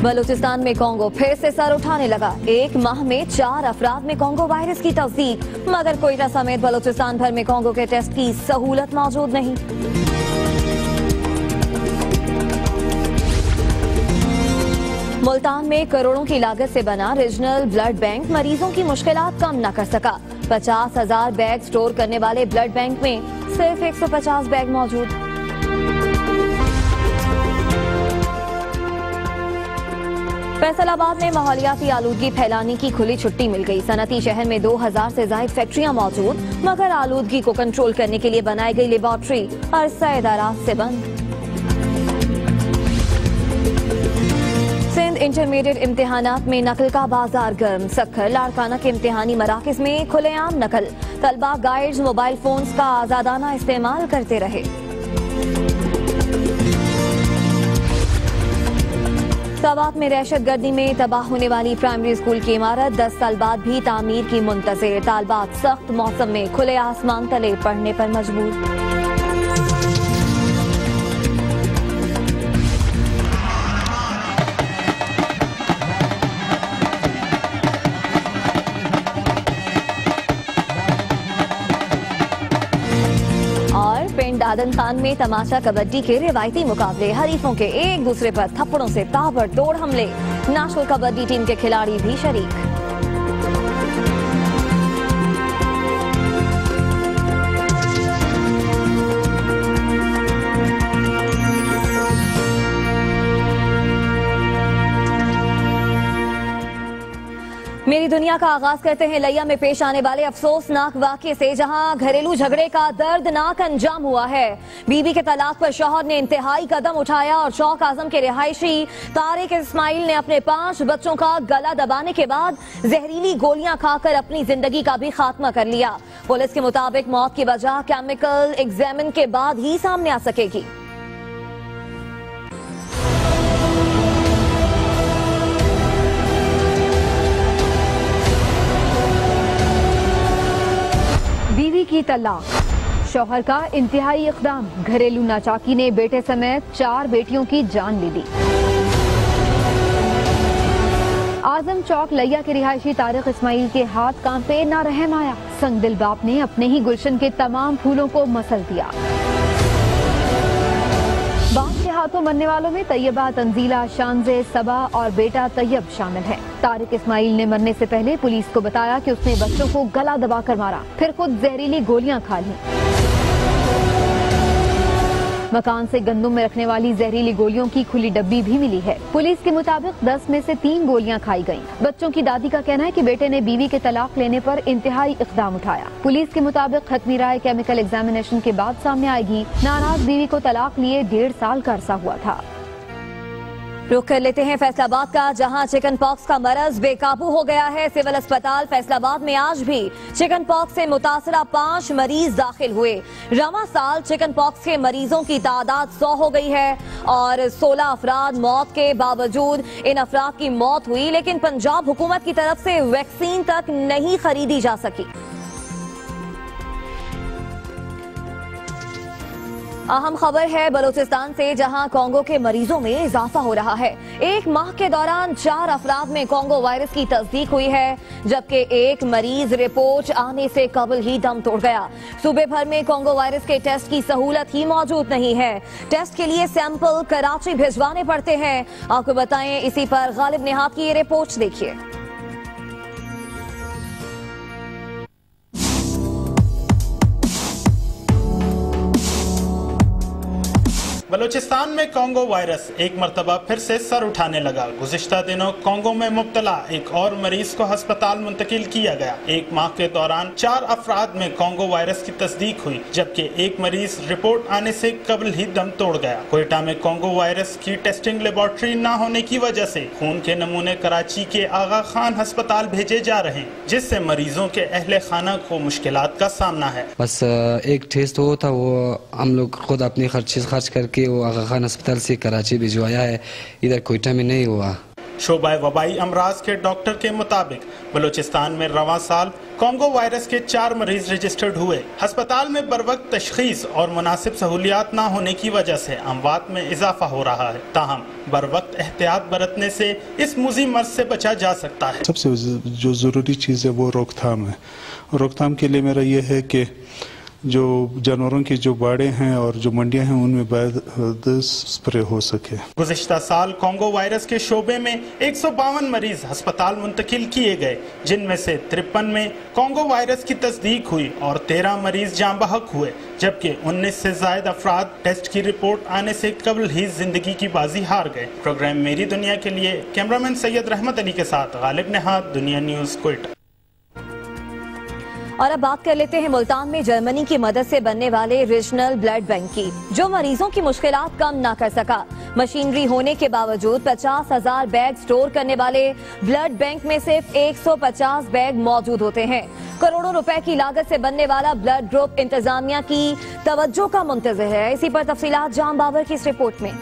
बलूचिस्तान में कोंगो फिर से सर उठाने लगा। एक माह में 4 अफराद में कोंगो वायरस की तस्दीक, मगर कोयटा समेत बलूचिस्तान भर में कोंगो के टेस्ट की सहूलत मौजूद नहीं। मुल्तान में करोड़ों की लागत से बना रीजनल ब्लड बैंक मरीजों की मुश्किलात कम न कर सका। 50,000 बैग स्टोर करने वाले ब्लड बैंक में सिर्फ 150 बैग मौजूद। फैसलाबाद में माहौलियाती आलूदगी फैलाने की खुली छुट्टी मिल गई। सनती शहर में 2000 से ज्यादा फैक्ट्रियां मौजूद, मगर आलूदगी को कंट्रोल करने के लिए बनाई गई लेबॉर्ट्री अरसा दराज से बंद। सिंध इंटरमीडिएट इम्तिहानात में नकल का बाजार गर्म। सक्खर लाड़काना के इम्तिहानी मराकज में खुलेआम नकल। तलबा गाइड्स मोबाइल फोन्स का आजादाना इस्तेमाल करते रहे। सवात में दहशत गर्दी में तबाह होने वाली प्राइमरी स्कूल की इमारत 10 साल बाद भी तामीर की मुंतज़िर। तालबात सख्त मौसम में खुले आसमान तले पढ़ने पर मजबूर। आदन खान में तमाशा कबड्डी के रिवायती मुकाबले। हरीफों के एक दूसरे पर थप्पड़ों से ताबड़तोड़ हमले। नेशनल कबड्डी टीम के खिलाड़ी भी शरीक। मेरी दुनिया का आगाज करते हैं लिया में पेश आने वाले अफसोसनाक वाकये से, जहां घरेलू झगड़े का दर्दनाक अंजाम हुआ है। बीवी के तलाक पर शौहर ने इंतहाई कदम उठाया और चौक आजम के रिहायशी तारिक इस्माइल ने अपने 5 बच्चों का गला दबाने के बाद जहरीली गोलियां खाकर अपनी जिंदगी का भी खात्मा कर लिया। पुलिस के मुताबिक मौत की वजह केमिकल एग्जामिन के बाद ही सामने आ सकेगी। बीवी की तलाक, शौहर का इंतहाई इक़दाम। घरेलू नाचाकी ने बेटे समेत 4 बेटियों की जान ले ली। आजम चौक लिया के रिहायशी तारिक इस्माइल के हाथ कांपे, ना रहम आया। संगदिल बाप ने अपने ही गुलशन के तमाम फूलों को मसल दिया। बाप के हाथों मरने वालों में तैयबा, तंजीला, शानजे, सबा और बेटा तैयब शामिल है। तारिक इस्माइल ने मरने से पहले पुलिस को बताया कि उसने बच्चों को गला दबाकर मारा, फिर खुद जहरीली गोलियां खा ली। मकान से गंदुम में रखने वाली जहरीली गोलियों की खुली डब्बी भी मिली है। पुलिस के मुताबिक 10 में से 3 गोलियां खाई गईं। बच्चों की दादी का कहना है कि बेटे ने बीवी के तलाक लेने पर इंतहाई इक़दाम उठाया। पुलिस के मुताबिक खत्मी राय केमिकल एग्जामिनेशन के बाद सामने आएगी। नाराज बीवी को तलाक लिए 1.5 साल का अरसा हुआ था। रुख कर लेते हैं फैसलाबाद का, जहां चिकन पॉक्स का मरज बेकाबू हो गया है। सिविल अस्पताल फैसलाबाद में आज भी चिकन पॉक्स से मुतासरा 5 मरीज दाखिल हुए। रवां साल चिकन पॉक्स के मरीजों की तादाद 100 हो गई है और 16 अफराद मौत के बावजूद इन अफराद की मौत हुई, लेकिन पंजाब हुकूमत की तरफ से वैक्सीन तक नहीं खरीदी जा सकी। अहम खबर है बलूचिस्तान से, जहां कोंगो के मरीजों में इजाफा हो रहा है। एक माह के दौरान 4 अफराद में कोंगो वायरस की तस्दीक हुई है, जबकि एक मरीज रिपोर्ट आने से कबल ही दम तोड़ गया। सूबे भर में कोंगो वायरस के टेस्ट की सहूलत ही मौजूद नहीं है। टेस्ट के लिए सैंपल कराची भिजवाने पड़ते हैं। आपको बताएं, इसी पर गालिब निहाद की ये रिपोर्ट देखिए। बलूचिस्तान में कोंगो वायरस एक मरतबा फिर से सर उठाने लगा। गुज़िश्ता दिनों कोंगो में मुब्तला एक और मरीज को अस्पताल मुंतकिल किया गया। एक माह के दौरान 4 अफराद में कोंगो वायरस की तस्दीक हुई, जबकि एक मरीज रिपोर्ट आने से कबल ही दम तोड़ गया। कोयटा में कोंगो वायरस की टेस्टिंग लेबॉर्ट्री न होने की वजह से खून के नमूने कराची के आगा खान अस्पताल भेजे जा रहे हैं, जिससे मरीजों के अहले खाना को मुश्किलात का सामना है। बस एक टेस्ट हो था, वो हम लोग खुद अपनी खर्च करके वो आगा खान अस्पताल से कराची भिजवाया है, इधर कोयटा में नहीं हुआ। शोबा वबाई अमराज के डॉक्टर के मुताबिक बलूचिस्तान में रवां साल कोंगो वायरस के 4 मरीज रजिस्टर्ड हुए। अस्पताल में बर वक्त तशखीस और मुनासिब सहूलियात न होने की वजह से अमवात में इजाफा हो रहा है। ताहम बर वक्त एहतियात बरतने से इस मुज़ी मर्ज से बचा जा सकता है। सबसे जो ज़रूरी चीज़ है वो रोकथाम है। रोकथाम के लिए मेरा ये है कि जो जानवरों की जो बाड़े हैं और जो मंडियां हैं उनमें बायद स्प्रे हो सके। गुज़िश्ता साल कोंगो वायरस के शोबे में 152 मरीज अस्पताल मुंतकिल किए गए, जिनमें से 53 में कोंगो वायरस की तस्दीक हुई और 13 मरीज जाँ बहक हुए, जबकि 19 से ज़ायद अफराद टेस्ट की रिपोर्ट आने से कबल ही जिंदगी की बाजी हार गए। प्रोग्राम मेरी दुनिया के लिए कैमरामैन सैयद रहमत अली के साथ गालिब नेहात, दुनिया न्यूज़, क्वेटा। और अब बात कर लेते हैं मुल्तान में जर्मनी की मदद से बनने वाले रीजनल ब्लड बैंक की, जो मरीजों की मुश्किलात कम ना कर सका। मशीनरी होने के बावजूद 50,000 बैग स्टोर करने वाले ब्लड बैंक में सिर्फ 150 बैग मौजूद होते हैं। करोड़ों रुपए की लागत से बनने वाला ब्लड ग्रुप इंतजामिया की तवज्जो का मुंतज़िर है। इसी पर तफसीलात जाम बाबर की इस रिपोर्ट में।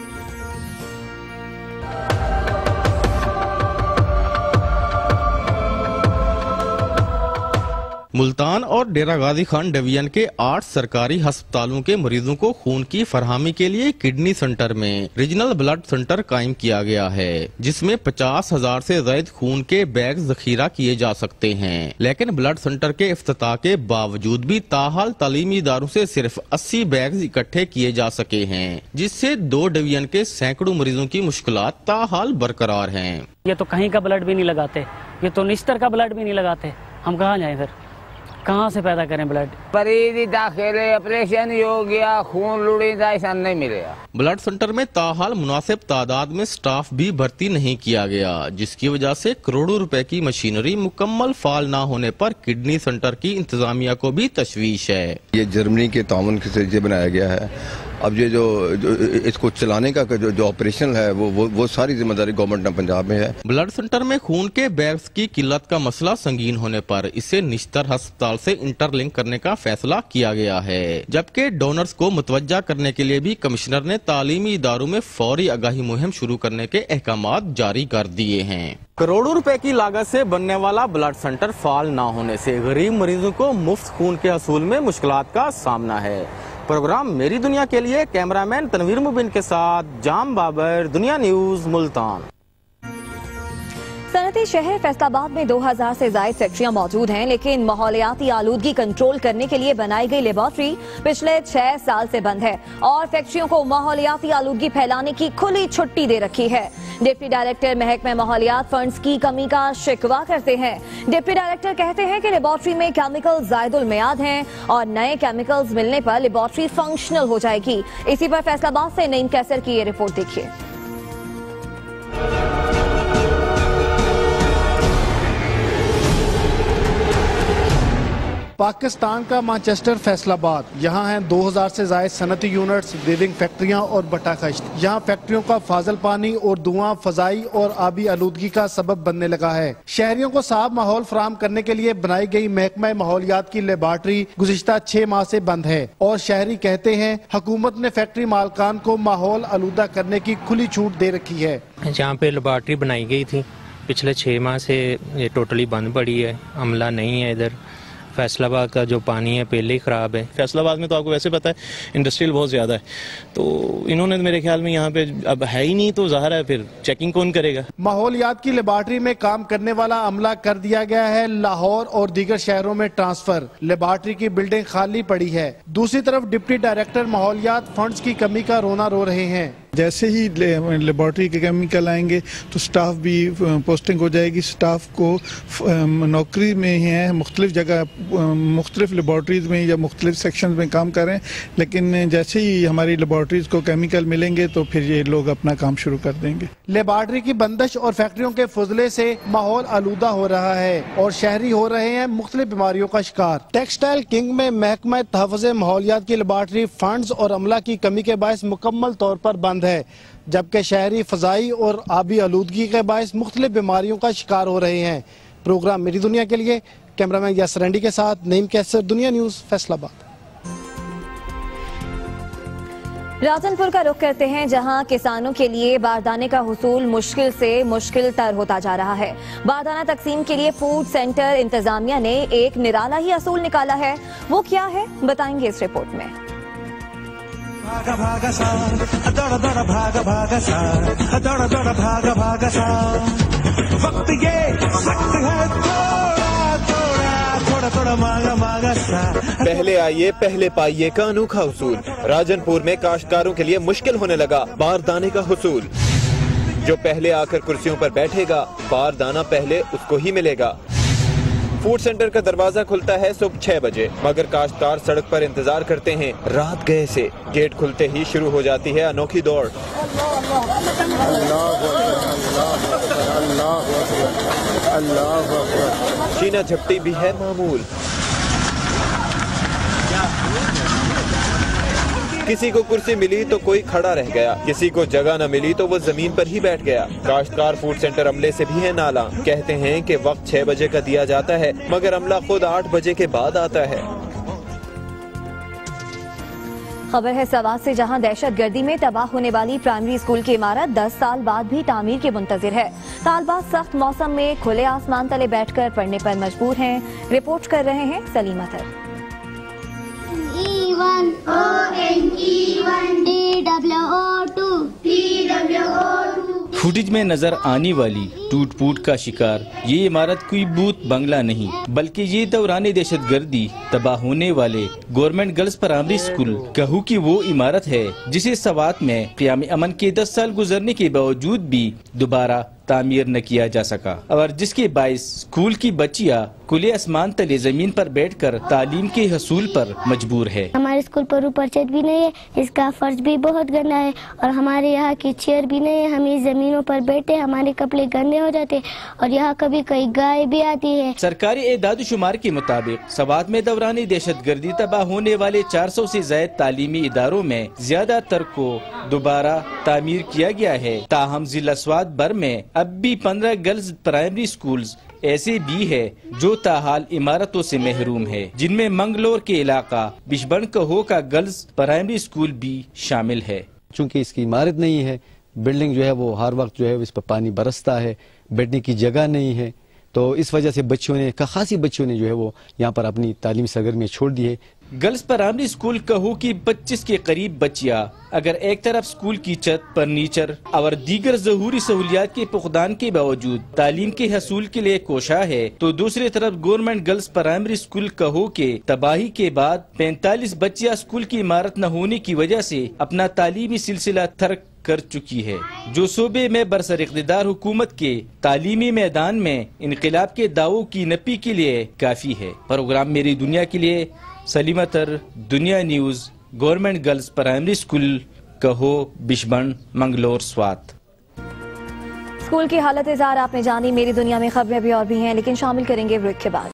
मुल्तान और डेरा गाजी खान डिवीजन के 8 सरकारी अस्पतालों के मरीजों को खून की फरहमी के लिए किडनी सेंटर में रीजनल ब्लड सेंटर कायम किया गया है, जिसमें 50,000 से ज्यादा खून के बैग जखीरा किए जा सकते हैं। लेकिन ब्लड सेंटर के इफ्तिताह के बावजूद भी ताहाल तालीमी इदारों से सिर्फ 80 बैग इकट्ठे किए जा सके हैं, जिससे 2 डिवीजन के सैकड़ों मरीजों की मुश्किलात ताहाल बरकरार हैं। ये तो कहीं का ब्लड भी नहीं लगाते, ये तो निस्तर का ब्लड भी नहीं लगाते, हम कहाँ जाएं फिर, कहाँ से पैदा करें ब्लड? मरीज दाखिले ऑपरेशन हो गया, खून लुढ़ीदा, ऐसा नहीं मिलेगा। ब्लड सेंटर में ताहाल मुनासिब तादाद में स्टाफ भी भर्ती नहीं किया गया, जिसकी वजह से करोड़ों रुपए की मशीनरी मुकम्मल फाल ना होने पर किडनी सेंटर की इंतजामिया को भी तशवीश है। ये जर्मनी के ताउन के जरिए बनाया गया है। अब ये जो इसको चलाने का जो ऑपरेशन है वो सारी जिम्मेदारी गवर्नमेंट ऑफ पंजाब में है। ब्लड सेंटर में खून के बैग्स की किल्लत का मसला संगीन होने पर इसे निश्तर अस्पताल से इंटरलिंक करने का फैसला किया गया है, जबकि डोनर्स को मुतवज्जा करने के लिए भी कमिश्नर ने तालीमी इदारों में फौरी आगाही मुहिम शुरू करने के अहकामात जारी कर दिए हैं। करोड़ों रुपए की लागत से बनने वाला ब्लड सेंटर फाल न होने से गरीब मरीजों को मुफ्त खून के हसूल में मुश्किलात का सामना है। प्रोग्राम मेरी दुनिया के लिए कैमरामैन तनवीर मुबिन के साथ जाम बाबर, दुनिया न्यूज़, मुल्तान। सनती शहर फैसलाबाद में 2000 से ज्यादा फैक्ट्रियां मौजूद हैं, लेकिन माहौलियाती आलूदगी कंट्रोल करने के लिए बनाई गई लेबॉर्ट्री पिछले 6 साल से बंद है और फैक्ट्रियों को माहौलियाती आलूदगी फैलाने की खुली छुट्टी दे रखी है। डिप्टी डायरेक्टर महकमा माहौलियात फंड्स की कमी का शिकवा करते हैं। डिप्टी डायरेक्टर कहते हैं कि लेबॉर्ट्री में केमिकल जायदुल मियाद हैं और नए केमिकल्स मिलने पर लेबॉर्ट्री फंक्शनल हो जाएगी। इसी पर फैसलाबाद से नईम कैसर की ये रिपोर्ट देखिए। पाकिस्तान का मैनचेस्टर फैसलाबाद, यहाँ हैं 2000 से ज्यादा सनती यूनिट्स, ब्रीडिंग फैक्ट्रियाँ और बटाखश्त। यहाँ फैक्ट्रियों का फाजल पानी और धुआं फजाई और आबी आलूदगी का सबब बनने लगा है। शहरियों को साफ माहौल फराहम करने के लिए बनाई गई महकमा माहौलियात की लेबॉर्ट्री गुज़िश्ता 6 माह से बंद है और शहरी कहते हैं हुकूमत ने फैक्ट्री मालकान को माहौल आलूदा करने की खुली छूट दे रखी है। जहाँ पे लेबॉर्ट्री बनाई गई थी पिछले 6 माह से ये टोटली बंद पड़ी है, अमला नहीं है इधर। फैसलाबाद का जो पानी है पहले ही ख़राब है। फैसलाबाद में तो आपको वैसे पता है इंडस्ट्रियल बहुत ज़्यादा है, तो इन्होंने मेरे ख्याल में यहाँ पे अब है ही नहीं, तो ज़ाहिर है फिर चेकिंग कौन करेगा। माहौलियात की लेबॉर्ट्री में काम करने वाला अमला कर दिया गया है लाहौर और दीगर शहरों में ट्रांसफर। लेबॉर्ट्री की बिल्डिंग खाली पड़ी है। दूसरी तरफ डिप्टी डायरेक्टर माहौलियात फंड्स की कमी का रोना रो रहे हैं। जैसे ही लेबॉर्ट्री के केमिकल आएंगे तो स्टाफ भी पोस्टिंग हो जाएगी। स्टाफ को नौकरी में ही है, मुख्तलिफ जगह मुख्तलिफ लेबॉर्ट्रीज में या मुख्तलिफ सेक्शन में काम कर रहे हैं, लेकिन जैसे ही हमारी लेबॉर्ट्रीज को केमिकल मिलेंगे तो फिर ये लोग अपना काम शुरू कर देंगे। लेबॉर्ट्री की बंदिश और फैक्ट्रियों के फजले से माहौल आलूदा हो रहा है और शहरी हो रहे हैं मुख्तलिफ बीमारियों का शिकार। टेक्सटाइल किंग में महकमा तहफ़्फ़ुज़ माहौलियात की लेबॉर्ट्री फंड्स और अमला की कमी के बायस मुकम्मल तौर पर बंद है, जबकि शहरी फजाई और आबी आलूदगी के बायस मुख्तलिफ बीमारियों का शिकार हो रहे हैं। प्रोग्राम मेरी दुनिया के लिए कैमरामैन यासर रंडी के साथ नईम कैसर, दुनिया न्यूज़, फैसलाबाद। राजनपुर का रुख करते हैं, जहां किसानों के लिए बारदाने का हुसूल मुश्किल से मुश्किल तर होता जा रहा है। बारदाना तकसीम के लिए फूड सेंटर इंतजामिया ने एक निराला ही असूल निकाला है। वो क्या है, बताएंगे इस रिपोर्ट में। भागा भागा सा, दौड़ा दौड़ा भागा भागा सा, दौड़ा दौड़ा भागा भागा सा, वक्त ये सख्त है, थोड़ा थोड़ा मांगा मांगा सा। पहले आइए पहले पाइए का अनोखा उसूल। राजनपुर में काश्तकारों के लिए मुश्किल होने लगा बारदाने का हुसूल। जो पहले आकर कुर्सियों पर बैठेगा, बारदाना पहले उसको ही मिलेगा। फूड सेंटर का दरवाजा खुलता है सुबह 6 बजे, मगर काश्तकार सड़क पर इंतजार करते हैं रात गए से। गेट खुलते ही शुरू हो जाती है अनोखी दौड़। शीना झपटी भी है मामूल। किसी को कुर्सी मिली तो कोई खड़ा रह गया, किसी को जगह न मिली तो वो जमीन पर ही बैठ गया। काश्तकार फूड सेंटर अमले से भी है नाला। कहते हैं कि वक्त 6 बजे का दिया जाता है, मगर अमला खुद 8 बजे के बाद आता है। खबर है सवात से, जहां दहशतगर्दी में तबाह होने वाली प्राइमरी स्कूल की इमारत 10 साल बाद भी तामीर के मुंतजिर है। तालबात सख्त मौसम में खुले आसमान तले बैठकर पढ़ने पर मजबूर हैं। रिपोर्ट कर रहे हैं सलीम अतर। फुटेज में नजर आने वाली टूट फूट का शिकार ये इमारत कोई बूथ बंगला नहीं, बल्कि ये दौरान दहशतगर्दी तबाह होने वाले गवर्नमेंट गर्ल्स प्राइमरी स्कूल कहू की वो इमारत है जिसे सवात में क़याम अमन के 10 साल गुजरने के बावजूद भी दोबारा तामीर न किया जा सका, और जिसके बाइस स्कूल की बच्चियां खुले आसमान तले जमीन पर बैठकर तालीम के हसूल पर मजबूर है। हमारे स्कूल पर ऊपर छत भी नहीं है, इसका फर्श भी बहुत गंदा है, और हमारे यहाँ की चेयर भी नहीं है। हम इस जमीनों पर बैठे, हमारे कपड़े गंदे हो जाते, और यहाँ कभी कई गाय भी आती है। सरकारी एदाद शुमार के मुताबिक सवात में दौरान दहशतगर्दी तबाह होने वाले 400 से ज्यादा तालीमी इदारों में ज्यादातर को दोबारा तामीर किया गया है। ताहम जिला स्वात भर में अब भी 15 गर्ल्स प्राइमरी स्कूल्स ऐसे भी है जो ताहाल इमारतों से महरूम है, जिनमें मंगलोर के इलाका बिशबन कहो का गर्ल्स प्राइमरी स्कूल भी शामिल है। चूँकि इसकी इमारत नहीं है, बिल्डिंग जो है वो हर वक्त जो है इस पर पानी बरसता है, बैठने की जगह नहीं है, तो इस वजह से खासी बच्चियों ने जो है वो यहाँ पर अपनी तालीमी सरगर्मियाँ छोड़ दी है। गर्ल्स प्राइमरी स्कूल कहू की 25 के करीब बच्चियां अगर एक तरफ स्कूल की छत, फर्नीचर और दीगर जरूरी सहूलियात के फुकदान के बावजूद तालीम के हसूल के लिए कोशा है, तो दूसरी तरफ गवर्नमेंट गर्ल्स प्राइमरी स्कूल कहू के तबाही के बाद 45 बच्चियां स्कूल की इमारत न होने की वजह से अपना तालीमी सिलसिला तर्क कर चुकी है, जो सूबे में बरसर इक़्तिदार हुकूमत के तालीमी मैदान में इनकलाब के दावों की नपी के लिए काफी है। प्रोग्राम मेरी दुनिया के लिए सलीम अतर, दुनिया news, government girls primary school कहो, बिशबन, मंगलोर, स्वात। स्कूल की हालत इज़ार आपने जानी। मेरी दुनिया में खबरें भी और भी हैं, लेकिन शामिल करेंगे ब्रेक के बाद।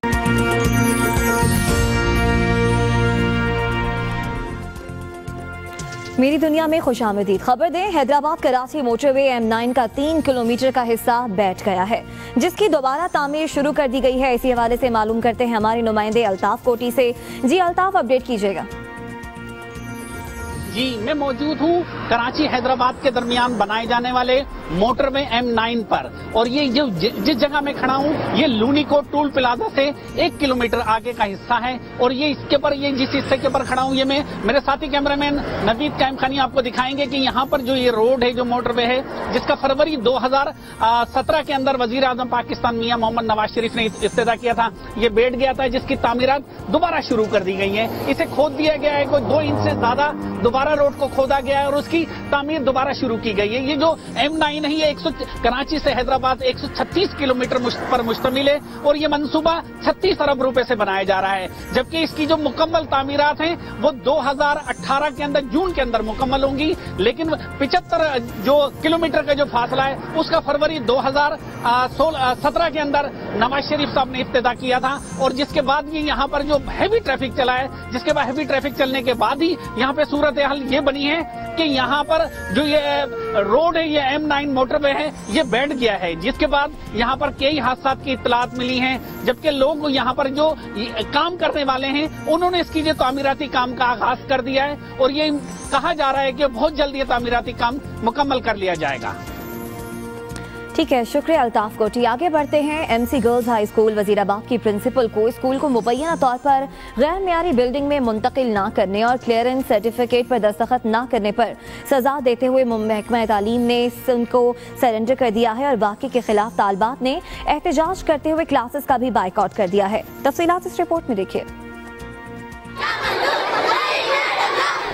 मेरी दुनिया में खुशामदीद। खबर दें, हैदराबाद कराची मोटरवे M9 का 3 किलोमीटर का हिस्सा बैठ गया है, जिसकी दोबारा तामीर शुरू कर दी गई है। इसी हवाले से मालूम करते हैं हमारे नुमाइंदे अल्ताफ कोटी से। जी अल्ताफ, अपडेट कीजिएगा। जी, मैं मौजूद हूँ कराची हैदराबाद के दरमियान बनाए जाने वाले मोटरवे M9 पर, और ये जो जिस जगह मैं खड़ा हूँ ये लूनीकोट टोल प्लाजा से 1 किलोमीटर आगे का हिस्सा है। और ये इसके पर, ये जिस हिस्से के पर खड़ा हूँ, ये मैं मेरे साथी कैमरामैन नवीद कायम खानी आपको दिखाएंगे कि यहाँ पर जो ये रोड है, जो मोटरवे है, जिसका फरवरी 2017 के अंदर वजीर आजम पाकिस्तान मियां मोहम्मद नवाज शरीफ ने इफ्तिताह किया था, ये बैठ गया था, जिसकी तामीरात दोबारा शुरू कर दी गई है। इसे खोद दिया गया है, कोई 2 इंच से ज्यादा दोबारा रोड को खोदा गया है और उसकी तामीर दोबारा शुरू की गई है। ये जो M9 है, ये कराची से हैदराबाद 136 किलोमीटर पर मुश्तमिल है, और ये मंसूबा 36 अरब रुपए से बनाया जा रहा है, जबकि इसकी जो मुकम्मल तामीरात हैं वो 2018 के अंदर, जून के अंदर मुकम्मल होंगी। लेकिन 75 जो किलोमीटर का जो फासला है उसका फरवरी 2017 के अंदर नवाज शरीफ साहब ने इफ्तिताह किया था और जिसके बाद ये यहाँ पर जो हैवी ट्रैफिक चला है, जिसके बाद हैवी ट्रैफिक चलने के बाद ही यहाँ पे सूरत हाल ये बनी है कि यहाँ पर जो ये रोड है, ये M9 मोटरवे है, ये बैठ गया है, जिसके बाद यहाँ पर कई हादसा की इत्तलात मिली हैं, जबकि लोग यहाँ पर जो काम करने वाले हैं उन्होंने इसकी जो तामीराती काम का आगाज कर दिया है और ये कहा जा रहा है कि बहुत जल्द ये तामीराती काम मुकम्मल कर लिया जाएगा। ठीक है, शुक्रिया अल्ताफ कोटी। आगे बढ़ते हैं। MC girls high school Wazirabad की प्रिंसिपल को स्कूल को मुबैना तौर पर गैर मियारी बिल्डिंग में मुंतकिल ना करने और क्लियरेंस सर्टिफिकेट पर दस्तखत ना करने पर सजा देते हुए महकमा तालीम ने उनको सरेंडर कर दिया है और बाकी के खिलाफ तालबात ने एहतजाज करते हुए क्लासेस का भी बाइकआउट कर दिया है। तफसीलात इस रिपोर्ट में देखिए।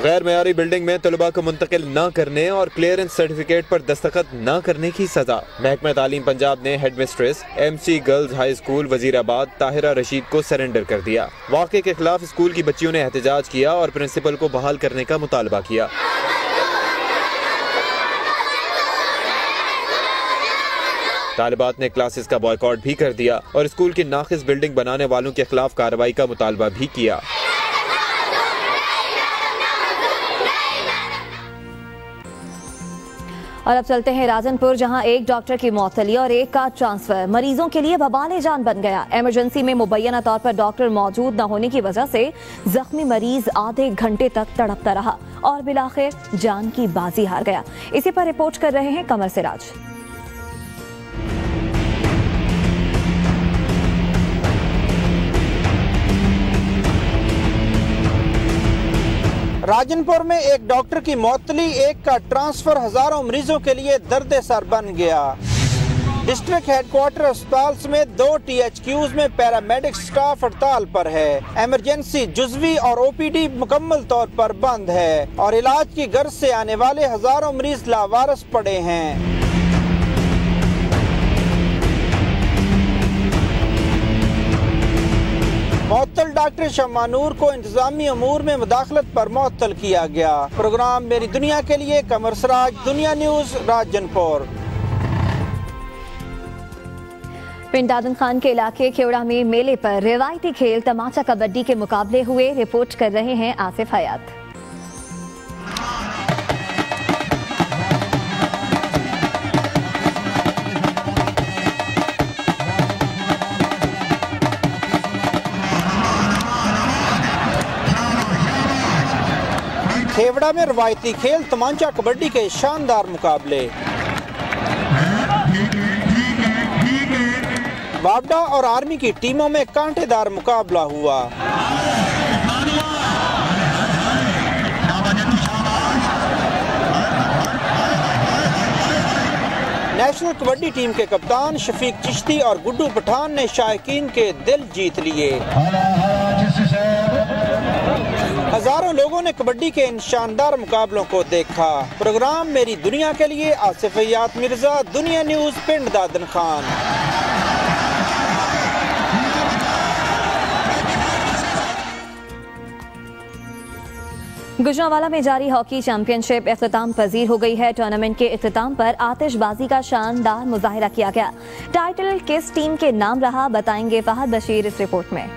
गैर मयारी बिल्डिंग में तलबा को मुंतकिल न करने और क्लियरेंस सर्टिफिकेट पर दस्तखत न करने की सजा महकमा तालीम पंजाब ने headmistress MC girls high school Wazirabad Tahira Rashid को सरेंडर कर दिया। वाक़े के खिलाफ स्कूल की बच्चियों ने एहतजाज किया और प्रिंसिपल को बहाल करने का मुतालबा किया। तालिबात ने क्लासेस का बॉयकॉट भी कर दिया और स्कूल की नाक़िस बिल्डिंग बनाने वालों के खिलाफ कार्रवाई का मुतालबा भी किया। और अब चलते हैं राजनपुर, जहां एक डॉक्टर की मौतली और एक का ट्रांसफर मरीजों के लिए बवाले जान बन गया। इमरजेंसी में मुबैना तौर पर डॉक्टर मौजूद न होने की वजह से जख्मी मरीज आधे घंटे तक तड़पता रहा और बिलाखिर जान की बाजी हार गया। इसी पर रिपोर्ट कर रहे हैं कमर सिराज। राजनपुर में एक डॉक्टर की मौतली, एक का ट्रांसफर हजारों मरीजों के लिए दर्द सर बन गया। डिस्ट्रिक्ट हेडक्वार्टर अस्पताल में 2 THQs में पैरामेडिक स्टाफ हड़ताल पर है। इमरजेंसी जुज़वी और OPD मुकम्मल तौर पर बंद है और इलाज की गर्ज से आने वाले हजारों मरीज लावारिस पड़े हैं। मुअत्तल डॉक्टर शमानूर को इंतजामी अमूर में मुदाखलत पर मुअत्तल किया गया। प्रोग्राम मेरी दुनिया के लिए कमर सिराज, दुनिया न्यूज, राजनपुर। पिंड आदम खान के इलाके खेवड़ा में मेले पर रिवायती खेल तमाचा कबड्डी के मुकाबले हुए। रिपोर्ट कर रहे हैं आसिफ हयात। खेवड़ा में रवायती खेल तमांचा कबड्डी के शानदार मुकाबले। वापडा और आर्मी की टीमों में कांटेदार मुकाबला हुआ। नेशनल कबड्डी टीम के कप्तान शफीक चिश्ती और गुड्डू पठान ने शायकीन के दिल जीत लिए। हजारों लोगों ने कबड्डी के इन शानदार मुकाबलों को देखा। प्रोग्राम मेरी दुनिया के लिए आसिफ हयात मिर्जा, दुनिया न्यूज, पिंड दादन खान। गुजरांवाला में जारी हॉकी चैंपियनशिप इख्तिताम पजीर हो गई है। टूर्नामेंट के इख्तिताम पर आतिशबाजी का शानदार मुजाहिरा किया गया। टाइटल किस टीम के नाम रहा, बताएंगे फहद बशीर इस रिपोर्ट में।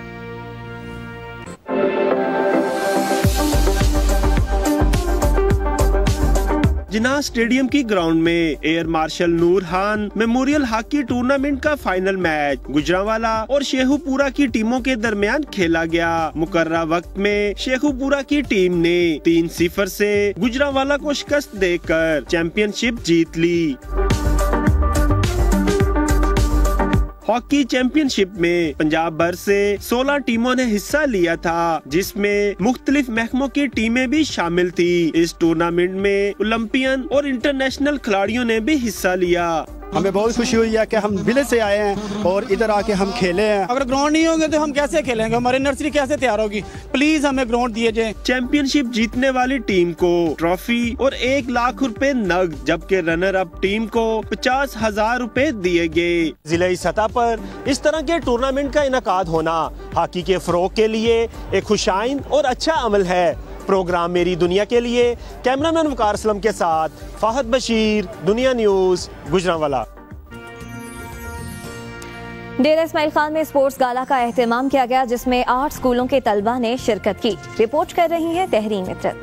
जिन्ना स्टेडियम की ग्राउंड में एयर मार्शल नूर खान मेमोरियल हॉकी टूर्नामेंट का फाइनल मैच गुजरांवाला और शेखुपुरा की टीमों के दरमियान खेला गया। मुकर्रर वक्त में शेखुपुरा की टीम ने 3-0 से गुजरांवाला को शिकस्त देकर चैंपियनशिप जीत ली। हॉकी चैंपियनशिप में पंजाब भर से 16 टीमों ने हिस्सा लिया था, जिसमें मुख्तलिफ महकमों की टीमें भी शामिल थी। इस टूर्नामेंट में ओलंपियन और इंटरनेशनल खिलाड़ियों ने भी हिस्सा लिया। हमें बहुत खुशी हुई है कि हम विलेज से आए हैं और इधर आके हम खेले हैं। अगर ग्राउंड नहीं होंगे तो हम कैसे खेलेंगे, हमारी नर्सरी कैसे तैयार होगी। प्लीज हमें ग्राउंड दिए जाए। चैंपियनशिप जीतने वाली टीम को ट्रॉफी और 1 लाख रुपए नकद, जबकि रनर अप टीम को 50,000 रुपए दिए गए। जिले सतह पर इस तरह के टूर्नामेंट का इनकाद होना हॉकी के फरोग के लिए एक खुशाइन और अच्छा अमल है। प्रोग्राम मेरी दुनिया के लिए कैमरामैन वकार असलम के साथ फहद बशीर, दुनिया न्यूज, गुजरांवाला। डेरा इस्माइल खान में स्पोर्ट्स गाला का एहतमाम किया गया, जिसमें 8 स्कूलों के तलबा ने शिरकत की। रिपोर्ट कर रही है तहरीन मित्र।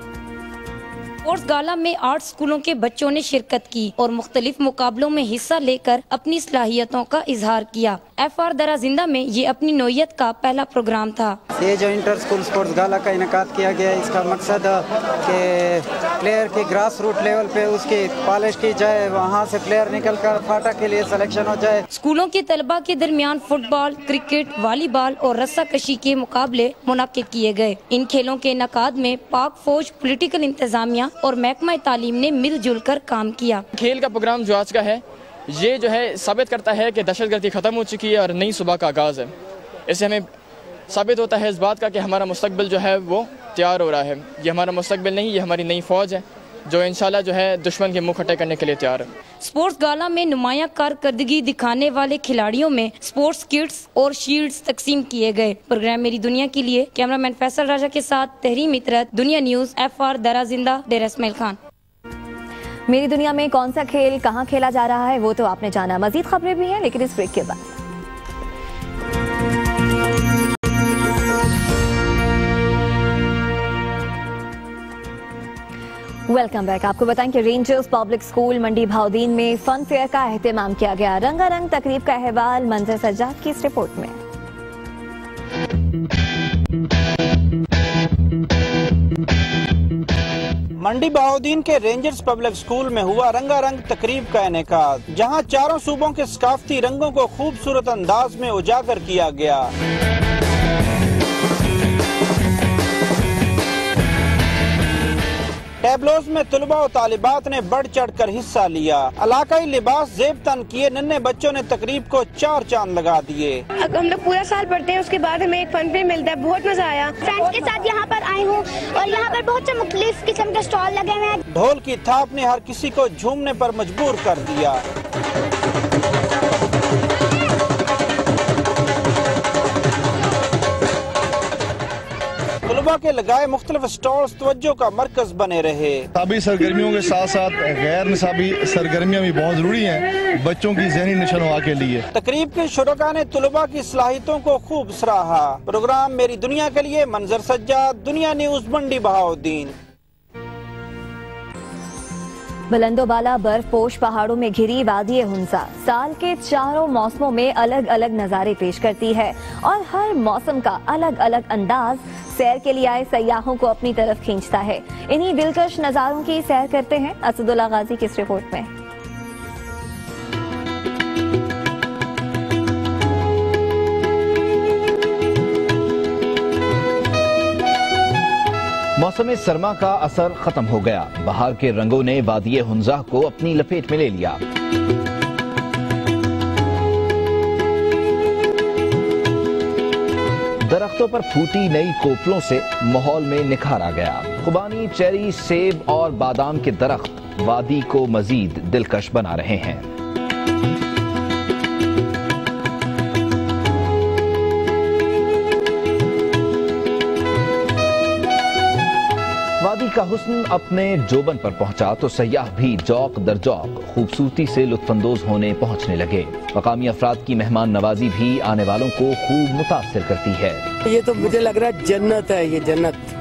स्पोर्ट्स गाला में 8 स्कूलों के बच्चों ने शिरकत की और मुख्तलिफ मुकाबलों में हिस्सा लेकर अपनी सलाहियतों का इजहार किया। FR दरा जिंदा में ये अपनी नौयत का पहला प्रोग्राम था। ये जो इंटर स्कूल स्पोर्ट्स गाला का इनेकाद किया गया, इसका मकसद कि प्लेयर की ग्रास रूट लेवल पे उसकी पॉलिश की जाए, वहाँ से प्लेयर निकल कर फाटा के लिए सिलेक्शन हो जाए। स्कूलों के तलबा के दरमियान फुटबॉल, क्रिकेट, वॉलीबॉल और रस्साकशी के मुकाबले मुनाकिद किए गए। इन खेलों के इनेकाद में पाक फौज, पॉलिटिकल इंतजामिया और महकमा तालीम ने मिलजुल कर काम किया। खेल का प्रोग्राम जो आज का है, ये जो है साबित करता है कि दहशतगर्दी खत्म हो चुकी है और नई सुबह का आगाज़ है। इससे हमें साबित होता है इस बात का कि हमारा मुस्तकबिल जो है वो तैयार हो रहा है। ये हमारा मुस्तकबिल नहीं, ये हमारी नई फौज है जो इंशाल्लाह जो है दुश्मन के मुंह खट्टे करने के लिए तैयार है। स्पोर्ट्स गाला में नुमाया कारकर्दगी दिखाने वाले खिलाड़ियों में स्पोर्ट्स किट्स और शील्ड्स तकसीम किए गए। प्रोग्राम मेरी दुनिया के लिए कैमरामैन फैसल राजा के साथ तहरीन मित्रत, दुनिया न्यूज, FR दरा जिंदा, डेरा इस्माइल खान। मेरी दुनिया में कौन सा खेल कहां खेला जा रहा है वो तो आपने जाना। मजीद खबरें भी हैं, लेकिन इस ब्रेक के बाद। Welcome back. आपको बताएं कि रेंजर्स पब्लिक स्कूल मंडी भाउदीन में फन फेयर का एहतमाम किया गया। रंगारंग तकरीब का अहवाल मंजर सज्जाद की इस रिपोर्ट में। मंडी बहाउद्दीन के रेंजर्स पब्लिक स्कूल में हुआ रंगारंग तकरीब का इनेकाद, जहां चारों सूबों के सकाफती रंगों को खूबसूरत अंदाज में उजागर किया गया। टैबलोज में तलबा और तालिबात ने बढ़ चढ़ कर हिस्सा लिया। इलाकाई लिबास जेब तन किए नन्हे बच्चों ने तकरीब को 4 चांद लगा दिए। हम लोग पूरा साल पढ़ते हैं, उसके बाद हमें एक फन फेयर मिलता है, बहुत मजा आया। फ्रेंड्स के साथ यहाँ पर आई हूँ और यहाँ पर बहुत से मुख्तलिफ किस्म के स्टॉल लगे हुए हैं। ढोल की थाप ने हर किसी को झूमने पर मजबूर कर दिया। तलबा के लगाए मुख्तलिफ स्टॉल्स तवज्जो का मरकज बने रहे। निसाबी सरगर्मियों के साथ साथ गैर निसाबी सरगर्मियाँ भी बहुत जरूरी हैं बच्चों की ज़हनी नशोनुमा के लिए। तकरीब के शुरका ने तलबा की सलाहियतों को खूब सराहा। प्रोग्राम मेरी दुनिया के लिए मंजर सज्जाद, दुनिया न्यूज, मंडी बहाउद्दीन। बुलंदोबाला बर्फपोश पहाड़ों में घिरी वादी हुंजा साल के चारों मौसमों में अलग अलग नजारे पेश करती है और हर मौसम का अलग अलग अंदाज सैर के लिए आए सयाहों को अपनी तरफ खींचता है। इन्हीं दिलकश नजारों की सैर करते हैं असदुल्ला गाजी की इस रिपोर्ट में। मौसम सरमा का असर खत्म हो गया। बहार के रंगों ने वादी हुंजा को अपनी लपेट में ले लिया। दरख्तों पर फूटी नई कोपलों से माहौल में निखार आ गया। खुबानी, चेरी, सेब और बादाम के दरख्त वादी को मजीद दिलकश बना रहे हैं। वादी का हुस्न अपने जोबन पर पहुंचा तो सयाह भी जौक दर जौक खूबसूरती से लुत्फानंदोज होने पहुंचने लगे। मकामी अफराद की मेहमान नवाजी भी आने वालों को खूब मुतासिर करती है। ये तो मुझे लग रहा है जन्नत है, ये जन्नत।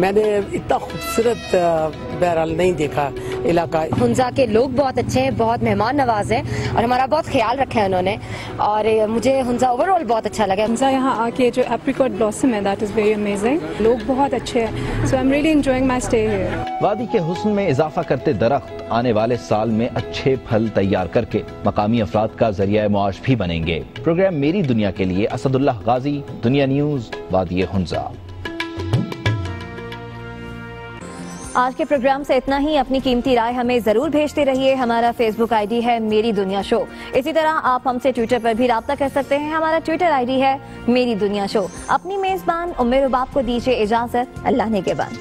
मैंने इतना खूबसूरत बहरहाल नहीं देखा इलाका। हुंजा के लोग बहुत अच्छे हैं, बहुत मेहमान नवाज हैं और हमारा बहुत ख्याल रखा है उन्होंने और मुझे हुंजा ओवरऑल बहुत अच्छा लगा। हुंजा यहाँ आके जो एप्रिकॉट ब्लॉसम है दैट इज वेरी अमेजिंग। लोग बहुत अच्छे हैं, so I am really enjoying my stay here. वादी के हुस्न में इजाफा करते दरख्त आने वाले साल में अच्छे फल तैयार करके मकामी अफराद का जरिया मुआश भी बनेंगे। प्रोग्राम मेरी दुनिया के लिए असदुल्ला गाजी, दुनिया न्यूज, वादी हुंजा। आज के प्रोग्राम से इतना ही। अपनी कीमती राय हमें जरूर भेजते रहिए। हमारा फेसबुक आईडी है मेरी दुनिया शो। इसी तरह आप हमसे ट्विटर पर भी राब्ता कर सकते हैं। हमारा ट्विटर आईडी है मेरी दुनिया शो। अपनी मेजबान उम्मे रुबाब को दीजिए इजाजत। अल्लाह ने के बाद।